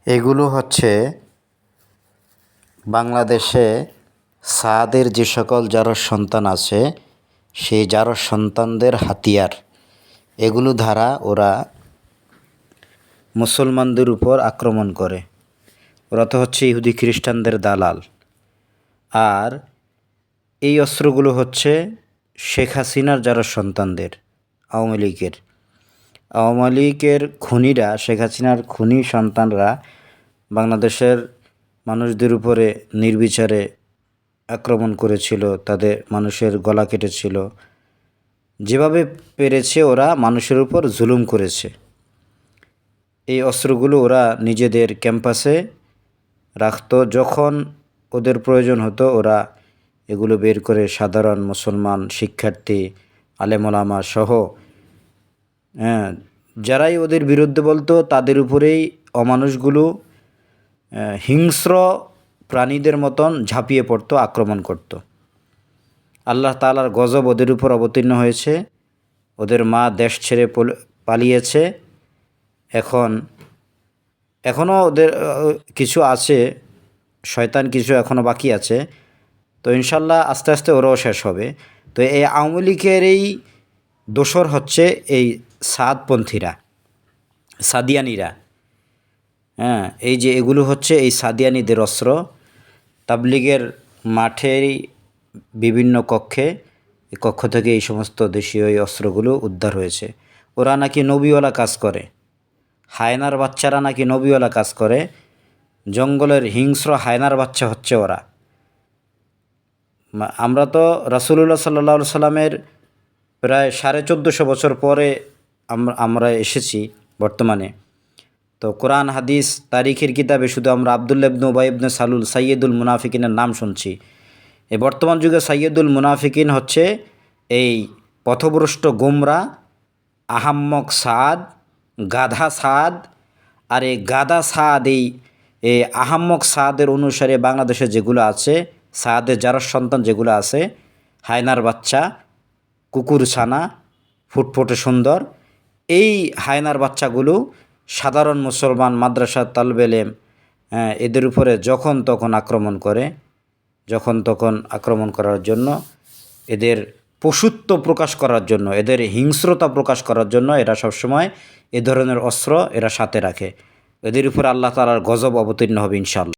এগুলো হচ্ছে বাংলাদেশে সাদের যে সকল জারজ সন্তান আছে সেই জারজ সন্তানদের হাতিয়ার। এগুলো দ্বারা ওরা মুসলমানদের উপর আক্রমণ করে। ওরা তো হচ্ছে ইহুদি খ্রিস্টানদের দালাল। আর এই অস্ত্রগুলো হচ্ছে শেখ হাসিনার জারজ সন্তানদের, আওয়ামী লীগের খুনিরা, শেখ হাসিনার খুনি সন্তানরা বাংলাদেশের মানুষদের উপরে নির্বিচারে আক্রমণ করেছিল, তাদের মানুষের গলা কেটেছিল। যেভাবে পেরেছে ওরা মানুষের উপর জুলুম করেছে। এই অস্ত্রগুলো ওরা নিজেদের ক্যাম্পাসে রাখতো, যখন ওদের প্রয়োজন হতো ওরা এগুলো বের করে সাধারণ মুসলমান শিক্ষার্থী, আলেমোলামা সহ যারাই ওদের বিরুদ্ধে বলতো তাদের উপরেই অমানুষগুলো হিংস্র প্রাণীদের মতন ঝাঁপিয়ে পড়তো, আক্রমণ করত। আল্লাহ তাআলার গজব ওদের উপর অবতীর্ণ হয়েছে। ওদের মা দেশ ছেড়ে পালিয়েছে। এখনও ওদের কিছু আছে, শয়তান কিছু এখনও বাকি আছে। তো ইনশাল্লাহ আস্তে আস্তে ওরাও শেষ হবে। তো এই আওয়ামী লীগের এই দোসর হচ্ছে এই সাদপন্থীরা, সাদিয়ানিরা। এই যে এগুলো হচ্ছে এই সাদিয়ানিদের অস্ত্র। তাবলিগের মাঠের বিভিন্ন কক্ষ থেকে এই সমস্ত দেশীয় এই অস্ত্রগুলো উদ্ধার হয়েছে। ওরা নাকি নবীওয়ালা কাজ করে, হায়নার বাচ্চারা নাকি নবীওয়ালা কাজ করে। জঙ্গলের হিংস্র হায়নার বাচ্চা হচ্ছে ওরা। আমরা তো রাসূলুল্লাহ সাল্লাল্লাহু আলাইহি সাল্লামের প্রায় 1450 বছর পরে আমরা এসেছি বর্তমানে। তো কোরআন হাদিস তারিখের কিতাবে শুধু আমরা আব্দুল্লাহ ইবনে উবাই ইবনে সালুল সাইয়্যিদুল মুনাফিকিনের নাম শুনছি। এই বর্তমান যুগে সাইয়্যিদুল মুনাফিকিন হচ্ছে এই পথভ্রষ্ট গোমরা আহাম্মক সাদ, গাধা সাদ। আর এই গাধা সাদ, এই আহাম্মক সাদের অনুসারে বাংলাদেশে যেগুলো আছে, সাদের জারজ সন্তান যেগুলো আছে, হায়নার বাচ্চা, কুকুর ছানা, ফুটফুটে সুন্দর, এই হায়নার বাচ্চাগুলো সাধারণ মুসলমান মাদ্রাসার তালবে ইলম এদের উপরে যখন তখন আক্রমণ করার জন্য, এদের পশুত্ব প্রকাশ করার জন্য, এদের হিংস্রতা প্রকাশ করার জন্য এরা সবসময় এ ধরনের অস্ত্র এরা সাথে রাখে। এদের উপর আল্লাহ তাআলার গজব অবতীর্ণ হবে ইনশাআল্লাহ।